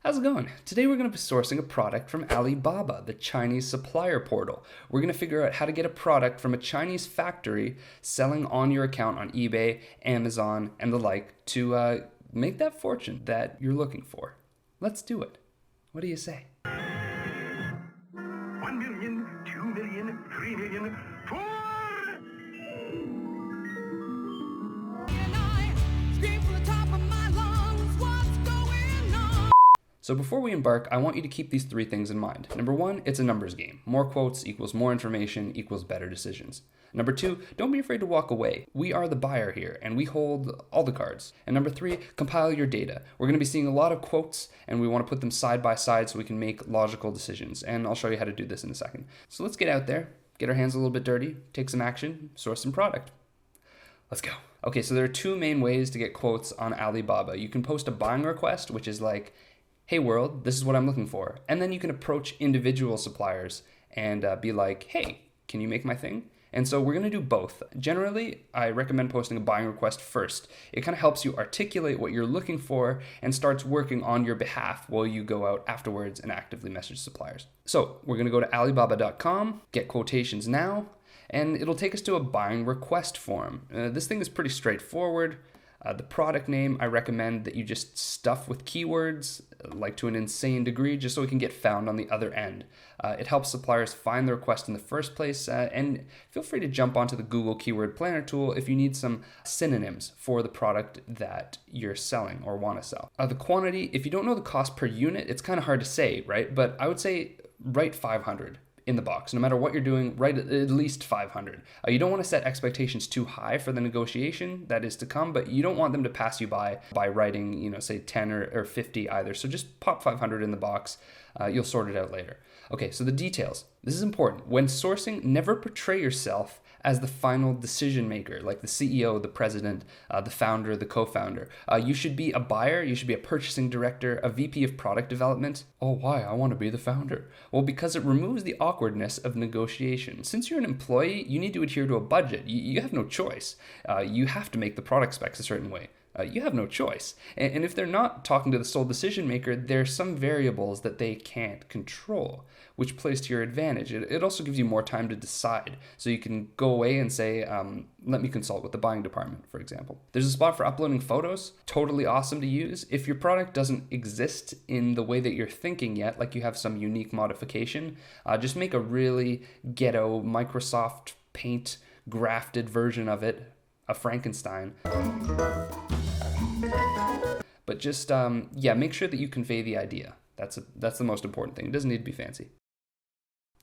How's it going? Today we're going to be sourcing a product from Alibaba, the Chinese supplier portal. We're going to figure out how to get a product from a Chinese factory selling on your account on eBay, Amazon, and the like to make that fortune that you're looking for. Let's do it. What do you say? 1 million, 2 million, 3 million, 4! So before we embark, I want you to keep these three things in mind. Number one, it's a numbers game. More quotes equals more information equals better decisions. Number two, don't be afraid to walk away. We are the buyer here and we hold all the cards. And number three, compile your data. We're going to be seeing a lot of quotes and we want to put them side by side so we can make logical decisions. And I'll show you how to do this in a second. So let's get out there, get our hands a little bit dirty, take some action, source some product. Let's go. Okay, so there are two main ways to get quotes on Alibaba. You can post a buying request, which is like, hey world, this is what I'm looking for. And then you can approach individual suppliers and be like, hey, can you make my thing? And so we're gonna do both. Generally, I recommend posting a buying request first. It kind of helps you articulate what you're looking for and starts working on your behalf while you go out afterwards and actively message suppliers. So we're gonna go to Alibaba.com, get quotations now, and it'll take us to a buying request form. This thing is pretty straightforward. The product name, I recommend that you just stuff with keywords, like to an insane degree, just so it can get found on the other end. It helps suppliers find the request in the first place, and feel free to jump onto the Google Keyword Planner tool if you need some synonyms for the product that you're selling or want to sell. The quantity, if you don't know the cost per unit, it's kind of hard to say, right? But I would say write 500. In the box. No matter what you're doing, write at least 500. You don't want to set expectations too high for the negotiation that is to come, but you don't want them to pass you by writing, say 10 or 50 either. So just pop 500 in the box. You'll sort it out later. Okay, so the details. This is important. When sourcing, never portray yourself as the final decision maker, like the CEO, the president, the founder, the co-founder. You should be a buyer, you should be a purchasing director, a VP of product development. Oh, why? I want to be the founder. Well, because it removes the awkwardness of negotiation. Since you're an employee, you need to adhere to a budget. You have no choice. You have to make the product specs a certain way. You have no choice. And if they're not talking to the sole decision maker, there's some variables that they can't control, which plays to your advantage. It also gives you more time to decide. So you can go away and say, let me consult with the buying department, for example. There's a spot for uploading photos, totally awesome to use. If your product doesn't exist in the way that you're thinking yet, like you have some unique modification, just make a really ghetto Microsoft Paint grafted version of it, a Frankenstein. But just, make sure that you convey the idea. That's the most important thing. It doesn't need to be fancy.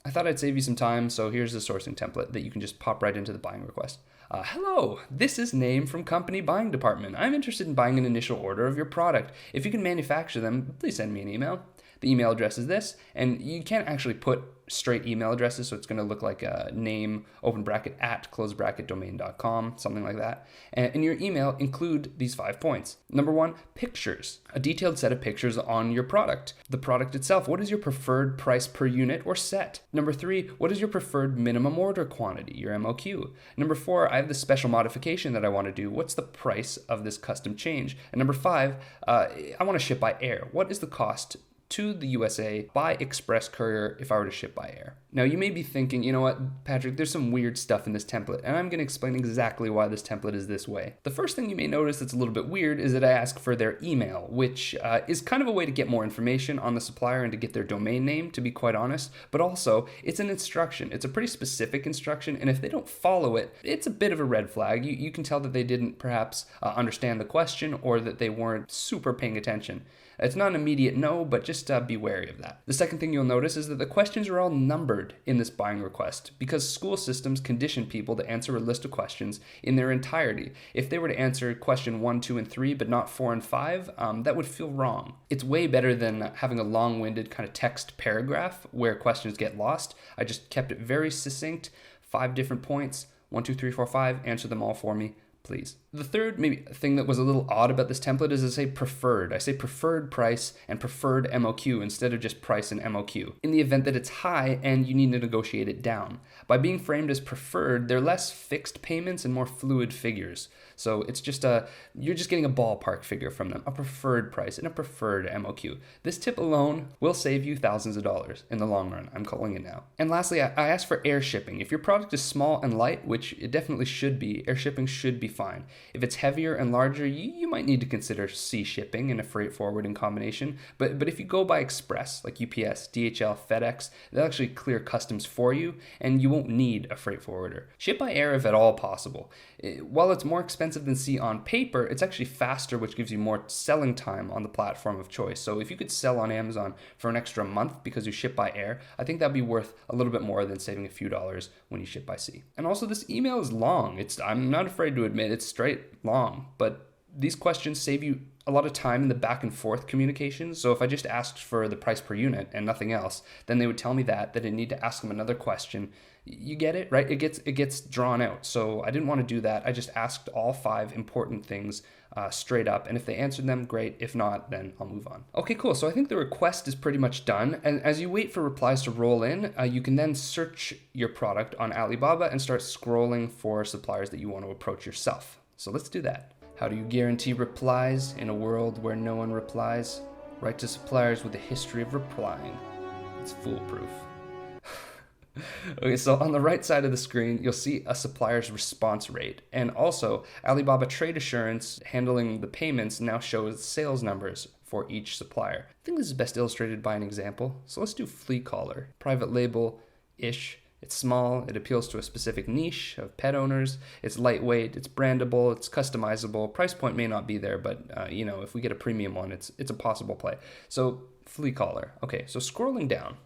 I thought I'd save you some time, so here's the sourcing template that you can just pop right into the buying request. Hello, this is Name from Company Buying Department. I'm interested in buying an initial order of your product. If you can manufacture them, please send me an email. The email address is this, and you can't actually put straight email addresses, so it's going to look like a name, open bracket, @ close bracket, domain.com, something like that. And in your email, include these 5 points. Number one, pictures. A detailed set of pictures on your product. The product itself, what is your preferred price per unit or set? Number three, what is your preferred minimum order quantity, your MOQ? Number four, I have this special modification that I want to do. What's the price of this custom change? And number five, I want to ship by air. What is the cost to the USA by express courier if I were to ship by air? Now you may be thinking, you know what, Patrick, there's some weird stuff in this template, and I'm going to explain exactly why this template is this way. The first thing you may notice that's a little bit weird is that I ask for their email, which is kind of a way to get more information on the supplier and to get their domain name, to be quite honest, but also it's an instruction. It's a pretty specific instruction, and if they don't follow it, it's a bit of a red flag. You can tell that they didn't perhaps understand the question or that they weren't super paying attention. It's not an immediate no, but just be wary of that. The second thing you'll notice is that the questions are all numbered in this buying request because school systems condition people to answer a list of questions in their entirety. If they were to answer question 1, 2, and 3, but not 4 and 5, that would feel wrong. It's way better than having a long-winded kind of text paragraph where questions get lost. I just kept it very succinct, 5 different points, 1, 2, 3, 4, 5, answer them all for me, please. The third maybe thing that was a little odd about this template is I say preferred. I say preferred price and preferred MOQ instead of just price and MOQ in the event that it's high and you need to negotiate it down. By being framed as preferred, they're less fixed payments and more fluid figures. So it's just you're just getting a ballpark figure from them, a preferred price and a preferred MOQ. This tip alone will save you thousands of dollars in the long run. I'm calling it now. And lastly, I asked for air shipping. If your product is small and light, which it definitely should be, air shipping should be fine. If it's heavier and larger, you might need to consider sea shipping and a freight forwarding combination. But if you go by express, like UPS, DHL, FedEx, they'll actually clear customs for you, and you won't need a freight forwarder. Ship by air if at all possible. While it's more expensive than sea on paper, it's actually faster, which gives you more selling time on the platform of choice. So if you could sell on Amazon for an extra month because you ship by air, I think that'd be worth a little bit more than saving a few dollars when you ship by sea. And also, this email is long. I'm not afraid to admit it's straight long, but these questions save you a lot of time in the back and forth communications. So if I just asked for the price per unit and nothing else, then they would tell me that I need to ask them another question. You get it, right? It gets drawn out. So I didn't want to do that. I just asked all 5 important things straight up. And if they answered them, great. If not, then I'll move on. Okay, cool. So I think the request is pretty much done. And as you wait for replies to roll in, you can then search your product on Alibaba and start scrolling for suppliers that you want to approach yourself. So let's do that. How do you guarantee replies in a world where no one replies? Write to suppliers with a history of replying. It's foolproof. Okay, so on the right side of the screen, you'll see a supplier's response rate. And also, Alibaba Trade Assurance handling the payments now shows sales numbers for each supplier. I think this is best illustrated by an example. So let's do flea collar. Private label-ish. It's small, it appeals to a specific niche of pet owners, it's lightweight, it's brandable, it's customizable. Price point may not be there, but if we get a premium one, it's a possible play. So flea collar. Okay, so scrolling down,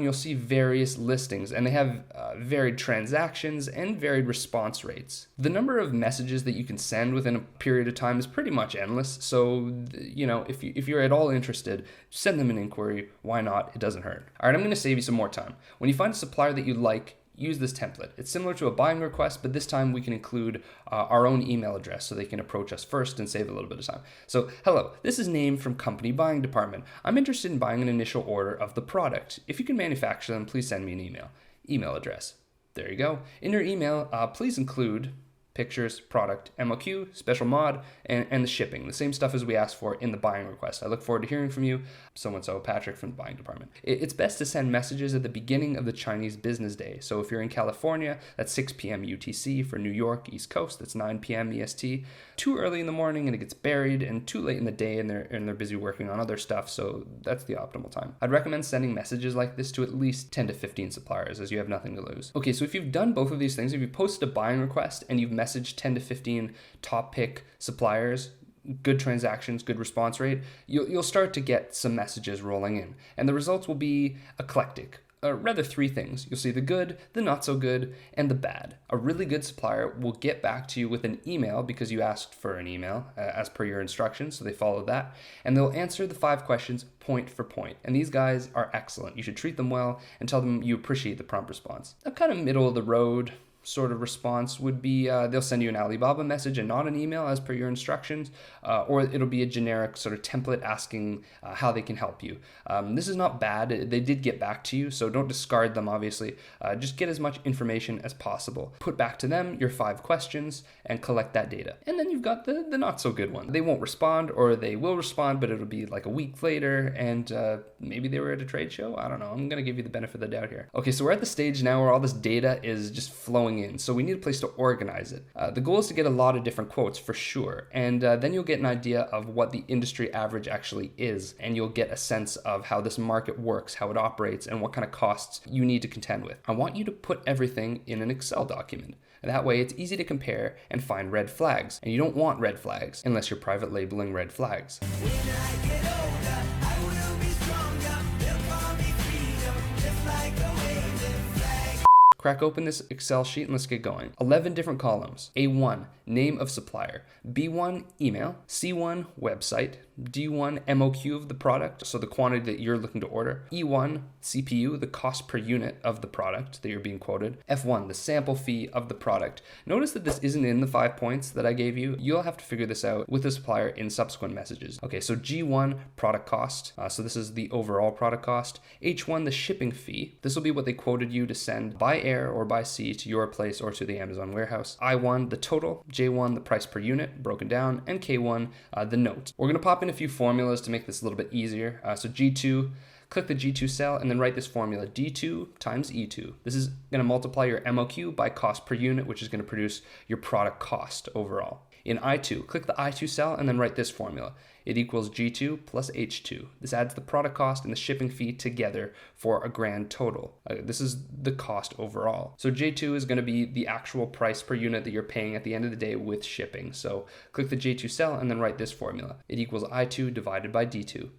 you'll see various listings, and they have varied transactions and varied response rates. The number of messages that you can send within a period of time is pretty much endless. So, if you're at all interested, send them an inquiry. Why not? It doesn't hurt. All right, I'm going to save you some more time. When you find a supplier that you like, use this template. It's similar to a buying request, but this time we can include our own email address so they can approach us first and save a little bit of time. So, hello, this is Name from Company Buying Department. I'm interested in buying an initial order of the product. If you can manufacture them, please send me an email. Email address. There you go. In your email, please include pictures, product, MOQ, special mod, and the shipping. The same stuff as we asked for in the buying request. I look forward to hearing from you. So-and-so, Patrick from the buying department. It's best to send messages at the beginning of the Chinese business day. So if you're in California, that's 6 p.m. UTC. For New York, East Coast, that's 9 p.m. EST. Too early in the morning and it gets buried, and too late in the day and they're busy working on other stuff. So that's the optimal time. I'd recommend sending messages like this to at least 10 to 15 suppliers, as you have nothing to lose. Okay, so if you've done both of these things, if you posted a buying request and you've messaged 10 to 15 top pick suppliers, good transactions, good response rate, you'll start to get some messages rolling in. And the results will be eclectic. Rather 3 things. You'll see the good, the not so good, and the bad. A really good supplier will get back to you with an email because you asked for an email as per your instructions, so they followed that. And they'll answer the 5 questions point for point. And these guys are excellent. You should treat them well and tell them you appreciate the prompt response. A kind of middle of the road sort of response would be they'll send you an Alibaba message and not an email as per your instructions, or it'll be a generic sort of template asking how they can help you. This is not bad. They did get back to you, so don't discard them, obviously. Just get as much information as possible. Put back to them your 5 questions and collect that data. And then you've got the not so good one. They won't respond, or they will respond, but it'll be like a week later, and maybe they were at a trade show. I don't know. I'm going to give you the benefit of the doubt here. Okay, so we're at the stage now where all this data is just flowing in, so we need a place to organize it. The goal is to get a lot of different quotes for sure, and then you'll get an idea of what the industry average actually is, and you'll get a sense of how this market works, how it operates, and what kind of costs you need to contend with. I want you to put everything in an Excel document. That way it's easy to compare and find red flags, and you don't want red flags unless you're private labeling red flags. Crack open this Excel sheet and let's get going. 11 different columns. A1, name of supplier. B1, email. C1, website. D1, MOQ of the product, so the quantity that you're looking to order. E1, CPU, the cost per unit of the product that you're being quoted. F1, the sample fee of the product. Notice that this isn't in the 5 points that I gave you. You'll have to figure this out with the supplier in subsequent messages. Okay, so G1, product cost. So this is the overall product cost. H1, the shipping fee. This will be what they quoted you to send by air or by sea to your place or to the Amazon warehouse. I1, the total. J1, the price per unit broken down. And K1, the note. We're going to pop in a few formulas to make this a little bit easier. So G2, click the G2 cell and then write this formula, D2 times E2. This is going to multiply your MOQ by cost per unit, which is going to produce your product cost overall. In I2, click the I2 cell and then write this formula. It equals G2 plus H2. This adds the product cost and the shipping fee together for a grand total. This is the cost overall. So J2 is going to be the actual price per unit that you're paying at the end of the day with shipping. So click the J2 cell and then write this formula. It equals I2 divided by D2.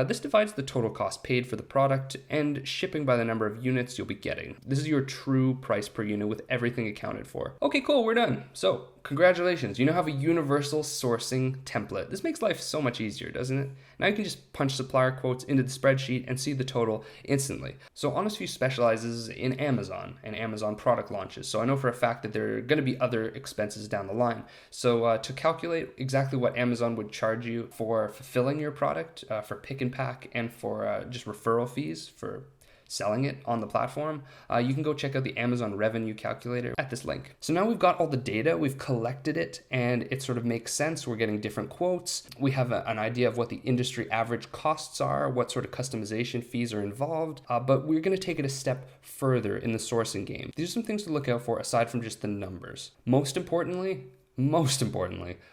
This divides the total cost paid for the product and shipping by the number of units you'll be getting. This is your true price per unit with everything accounted for. Okay, cool, we're done. So, congratulations, you now have a universal sourcing template. This makes life so much easier, doesn't it? Now you can just punch supplier quotes into the spreadsheet and see the total instantly. So Honest View specializes in Amazon and Amazon product launches. So I know for a fact that there are going to be other expenses down the line. So to calculate exactly what Amazon would charge you for fulfilling your product, for pick and pack, and for just referral fees for selling it on the platform, you can go check out the Amazon revenue calculator at this link. So now we've got all the data, we've collected it, and it sort of makes sense. We're getting different quotes. We have an idea of what the industry average costs are, what sort of customization fees are involved, but we're gonna take it a step further in the sourcing game. These are some things to look out for aside from just the numbers. Most importantly,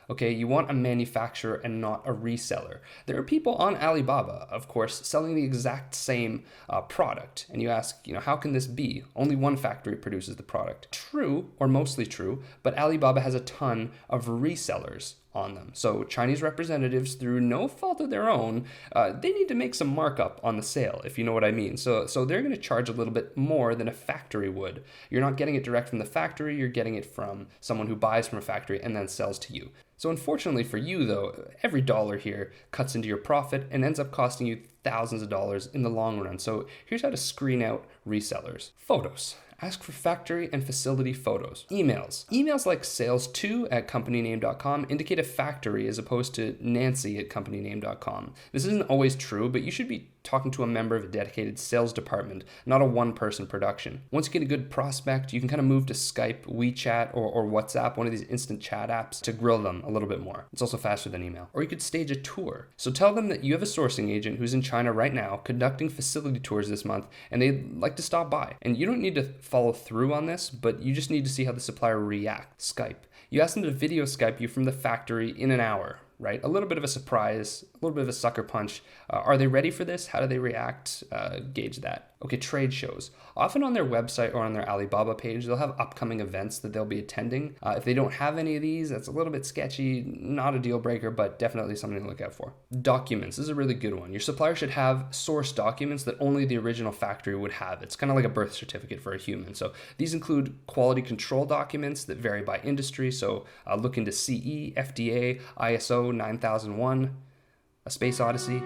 okay, you want a manufacturer and not a reseller. There are people on Alibaba, of course, selling the exact same product. And you ask, how can this be? Only one factory produces the product. True, or mostly true, but Alibaba has a ton of resellers on them. So Chinese representatives, through no fault of their own, they need to make some markup on the sale, if you know what I mean. So they're going to charge a little bit more than a factory would. You're not getting it direct from the factory, you're getting it from someone who buys from a factory and then sells to you. So unfortunately for you though, every dollar here cuts into your profit and ends up costing you thousands of dollars in the long run. So here's how to screen out resellers. Photos. Ask for factory and facility photos. Emails. Emails like sales2@companyname.com indicate a factory as opposed to nancy@companyname.com. This isn't always true, but you should be talking to a member of a dedicated sales department, not a one-person production. Once you get a good prospect, you can kind of move to Skype, WeChat, or WhatsApp, one of these instant chat apps, to grill them a little bit more. It's also faster than email. Or you could stage a tour. So tell them that you have a sourcing agent who's in China right now conducting facility tours this month, and they'd like to stop by. And you don't need to follow through on this, but you just need to see how the supplier reacts. Skype. You ask them to video Skype you from the factory in an hour, right? A little bit of a surprise, a little bit of a sucker punch. Are they ready for this? How do they react? Gauge that. Okay, trade shows. Often on their website or on their Alibaba page, they'll have upcoming events that they'll be attending. If they don't have any of these, that's a little bit sketchy, not a deal breaker, but definitely something to look out for. Documents. This is a really good one. Your supplier should have source documents that only the original factory would have. It's kind of like a birth certificate for a human. So these include quality control documents that vary by industry. So look into CE, FDA, ISO 9001, A Space Odyssey,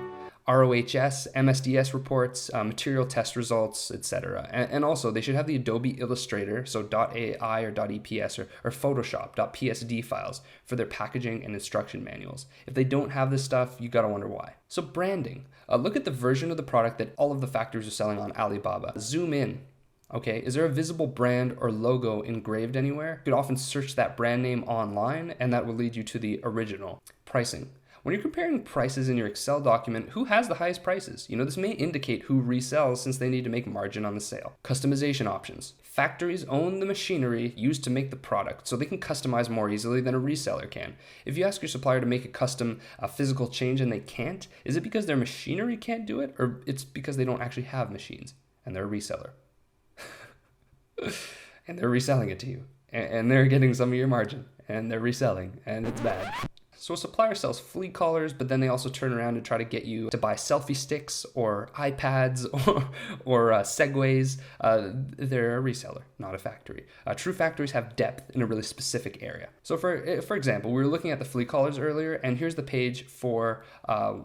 ROHS, MSDS reports, material test results, etc. And also, they should have the Adobe Illustrator, so .ai or .eps or Photoshop, .psd files for their packaging and instruction manuals. If they don't have this stuff, you gotta wonder why. So branding. Look at the version of the product that all of the factories are selling on Alibaba. Zoom in. Okay, is there a visible brand or logo engraved anywhere? You could often search that brand name online, and that will lead you to the original. Pricing. When you're comparing prices in your Excel document, who has the highest prices? This may indicate who resells since they need to make margin on the sale. Customization options. Factories own the machinery used to make the product, so they can customize more easily than a reseller can. If you ask your supplier to make a custom physical change and they can't, is it because their machinery can't do it, or it's because they don't actually have machines and they're a reseller? And they're reselling it to you, and they're getting some of your margin, and they're reselling, and it's bad. So a supplier sells flea collars, but then they also turn around and try to get you to buy selfie sticks or iPads or Segways. They're a reseller, not a factory. True factories have depth in a really specific area. So for example, we were looking at the flea collars earlier, and here's the page for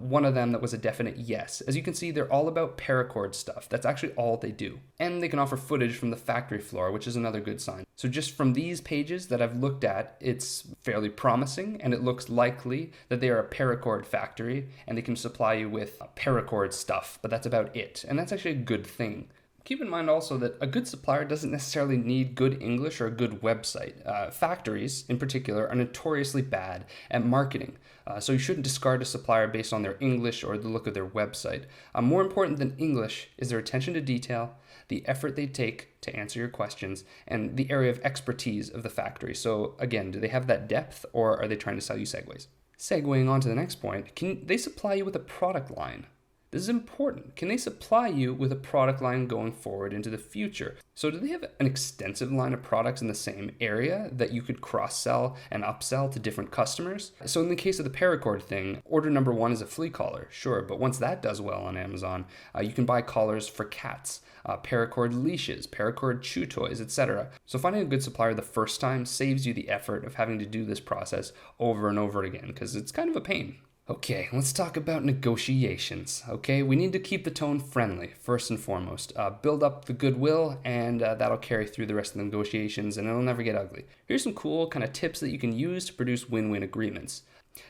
one of them that was a definite yes. As you can see, they're all about paracord stuff. That's actually all they do. And they can offer footage from the factory floor, which is another good sign. So just from these pages that I've looked at, it's fairly promising, and it looks likely that they are a paracord factory and they can supply you with paracord stuff, but that's about it. And that's actually a good thing. Keep in mind also that a good supplier doesn't necessarily need good English or a good website. Factories, in particular, are notoriously bad at marketing. So you shouldn't discard a supplier based on their English or the look of their website. More important than English is their attention to detail, the effort they take to answer your questions, and the area of expertise of the factory. So again, do they have that depth, or are they trying to sell you Segways? Segueing on to the next point, can they supply you with a product line? This is important. Can they supply you with a product line going forward into the future? So do they have an extensive line of products in the same area that you could cross-sell and upsell to different customers? So in the case of the paracord thing, order number 1 is a flea collar, sure, but once that does well on Amazon, you can buy collars for cats, paracord leashes, paracord chew toys, etc. So finding a good supplier the first time saves you the effort of having to do this process over and over again, because it's kind of a pain. Okay, let's talk about negotiations. Okay, we need to keep the tone friendly, first and foremost. Build up the goodwill, and that'll carry through the rest of the negotiations, and it'll never get ugly. Here's some cool kind of tips that you can use to produce win-win agreements.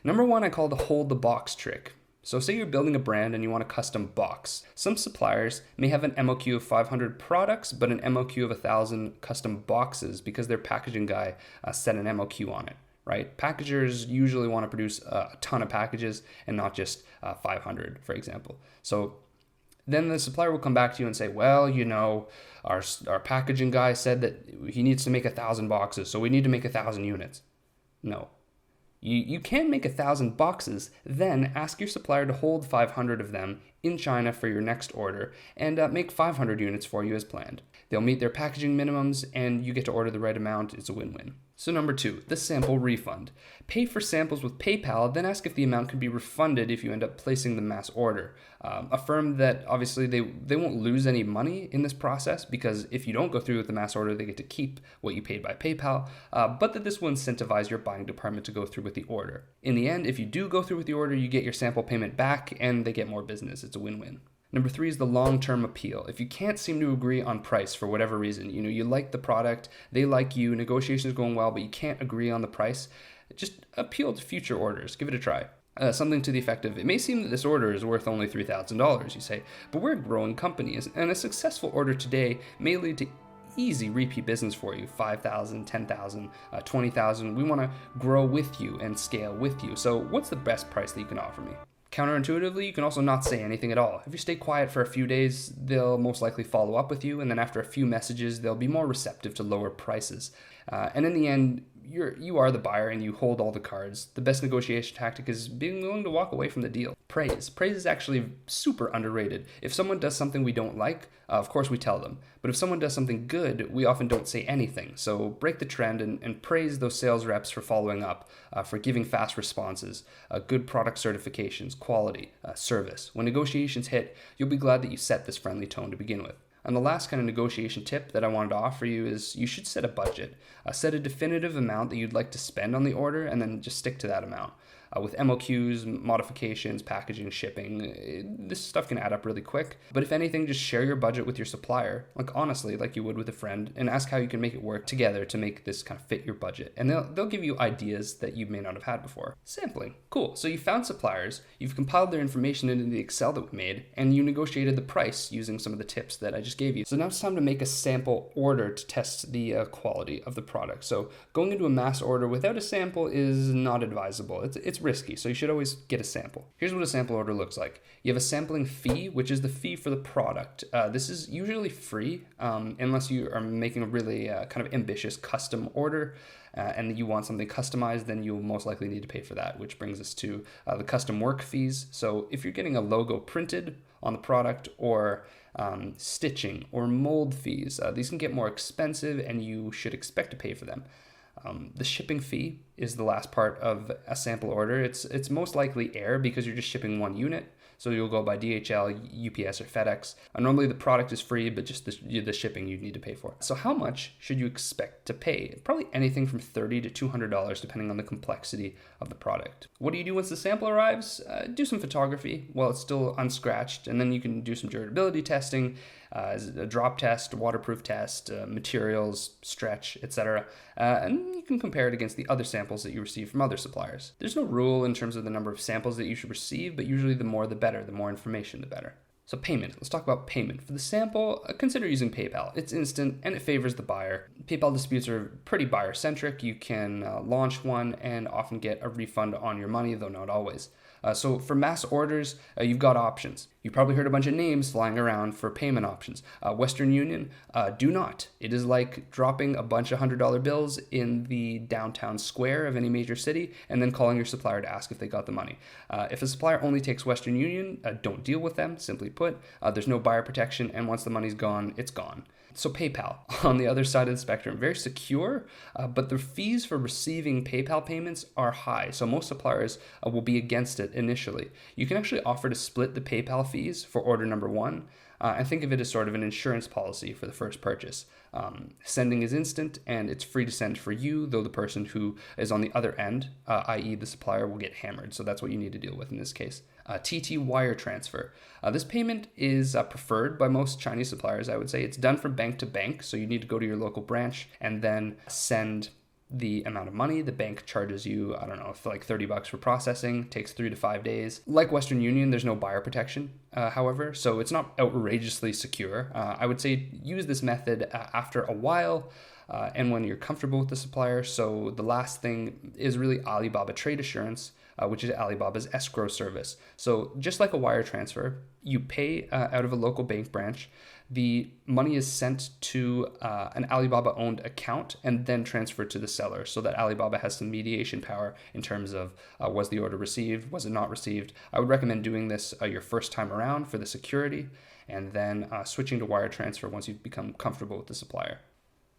Number 1, I call the hold the box trick. So say you're building a brand and you want a custom box. Some suppliers may have an MOQ of 500 products, but an MOQ of 1,000 custom boxes because their packaging guy set an MOQ on it. Right? Packagers usually want to produce a ton of packages and not just 500, for example. So then the supplier will come back to you and say, well, you know, our packaging guy said that he needs to make 1,000 boxes, so we need to make 1,000 units. No. You can make 1,000 boxes, then ask your supplier to hold 500 of them in China for your next order and make 500 units for you as planned. They'll meet their packaging minimums and you get to order the right amount. It's a win-win. So number 2, the sample refund. Pay for samples with PayPal, then ask if the amount can be refunded if you end up placing the mass order. Affirm that obviously they won't lose any money in this process, because if you don't go through with the mass order, they get to keep what you paid by PayPal, but that this will incentivize your buying department to go through with the order. In the end, if you do go through with the order, you get your sample payment back and they get more business. It's a win-win. Number 3 is the long-term appeal. If you can't seem to agree on price for whatever reason, you like the product, they like you, negotiations going well, but you can't agree on the price, just appeal to future orders. Give it a try. Something to the effect of, it may seem that this order is worth only $3,000, you say, but we're a growing company, and a successful order today may lead to easy repeat business for you, 5,000, 10,000, 20,000. We want to grow with you and scale with you. So what's the best price that you can offer me? Counterintuitively, you can also not say anything at all. If you stay quiet for a few days, they'll most likely follow up with you, and then after a few messages, they'll be more receptive to lower prices. And in the end, you are the buyer and you hold all the cards. The best negotiation tactic is being willing to walk away from the deal. Praise. Praise is actually super underrated. If someone does something we don't like, of course we tell them. But if someone does something good, we often don't say anything. So break the trend and praise those sales reps for following up, for giving fast responses, good product certifications, quality, service. When negotiations hit, you'll be glad that you set this friendly tone to begin with. And the last kind of negotiation tip that I wanted to offer you is you should set a budget. Set a definitive amount that you'd like to spend on the order and then just stick to that amount. With MOQs, modifications, packaging, shipping, this stuff can add up really quick. But if anything, just share your budget with your supplier, like honestly, like you would with a friend, and ask how you can make it work together to make this kind of fit your budget. And they'll give you ideas that you may not have had before. Sampling. Cool. So you found suppliers, you've compiled their information into the Excel that we made, and you negotiated the price using some of the tips that I just gave you. So now it's time to make a sample order to test the quality of the product. So going into a mass order without a sample is not advisable. It's risky, so you should always get a sample. Here's what a sample order looks like. You have a sampling fee, which is the fee for the product. This is usually free unless you are making a really kind of ambitious custom order and you want something customized, then you'll most likely need to pay for that, which brings us to the custom work fees. So if you're getting a logo printed on the product or stitching or mold fees, these can get more expensive and you should expect to pay for them. The shipping fee is the last part of a sample order. It's most likely air because you're just shipping one unit. So you'll go by DHL, UPS, or FedEx. Normally the product is free, but just the shipping you'd need to pay for. So how much should you expect to pay? Probably anything from $30 to $200, depending on the complexity of the product. What do you do once the sample arrives? Do some photography while it's still unscratched, and then you can do some durability testing, a drop test, waterproof test, materials, stretch, etc. And you can compare it against the other samples that you receive from other suppliers. There's no rule in terms of the number of samples that you should receive, but usually the more the better, the more information the better. So payment, let's talk about payment. For the sample, consider using PayPal. It's instant and it favors the buyer. PayPal disputes are pretty buyer-centric. You can launch one and often get a refund on your money, though not always. So for mass orders, you've got options. You probably heard a bunch of names flying around for payment options. Western Union, do not. It is like dropping a bunch of $100 bills in the downtown square of any major city and then calling your supplier to ask if they got the money. If a supplier only takes Western Union, don't deal with them, simply put. There's no buyer protection, and once the money's gone, it's gone. So PayPal, on the other side of the spectrum, very secure, but the fees for receiving PayPal payments are high. So most suppliers will be against it initially. You can actually offer to split the PayPal fees for order number one, and think of it as sort of an insurance policy for the first purchase. Sending is instant and it's free to send for you, though the person who is on the other end, i.e. the supplier, will get hammered. So that's what you need to deal with in this case. TT wire transfer. This payment is preferred by most Chinese suppliers, I would say. It's done from bank to bank, so you need to go to your local branch and then send the amount of money. The bank charges you, I don't know, for like $30 for processing, takes 3 to 5 days. Like Western Union, there's no buyer protection, however, so it's not outrageously secure. I would say use this method after a while and when you're comfortable with the supplier. So the last thing is really Alibaba Trade Assurance, which is Alibaba's escrow service. So just like a wire transfer, you pay out of a local bank branch. The money is sent to an Alibaba-owned account and then transferred to the seller so that Alibaba has some mediation power in terms of was the order received, was it not received. I would recommend doing this your first time around for the security and then switching to wire transfer once you've become comfortable with the supplier.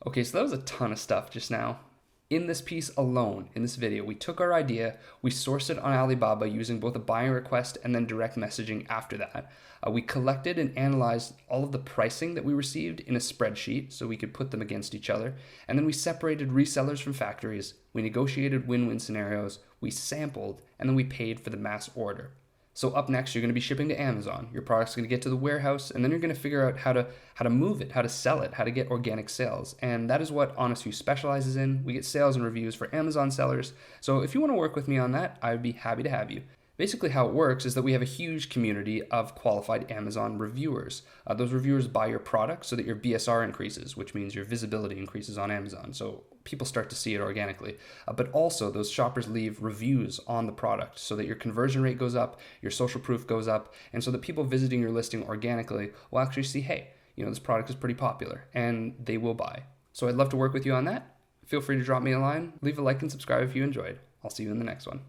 Okay, so that was a ton of stuff just now. In this piece alone, in this video, we took our idea, we sourced it on Alibaba using both a buying request and then direct messaging after that. We collected and analyzed all of the pricing that we received in a spreadsheet so we could put them against each other. And then we separated resellers from factories, we negotiated win-win scenarios, we sampled, and then we paid for the mass order. So up next, you're going to be shipping to Amazon. Your product's going to get to the warehouse, and then you're going to figure out how to move it, how to sell it, how to get organic sales. And that is what Honest View specializes in. We get sales and reviews for Amazon sellers. So if you want to work with me on that, I would be happy to have you. Basically how it works is that we have a huge community of qualified Amazon reviewers. Those reviewers buy your product so that your BSR increases, which means your visibility increases on Amazon. So people start to see it organically. But also those shoppers leave reviews on the product so that your conversion rate goes up, your social proof goes up, and so that people visiting your listing organically will actually see, hey, this product is pretty popular, and they will buy. So I'd love to work with you on that. Feel free to drop me a line, leave a like and subscribe if you enjoyed. I'll see you in the next one.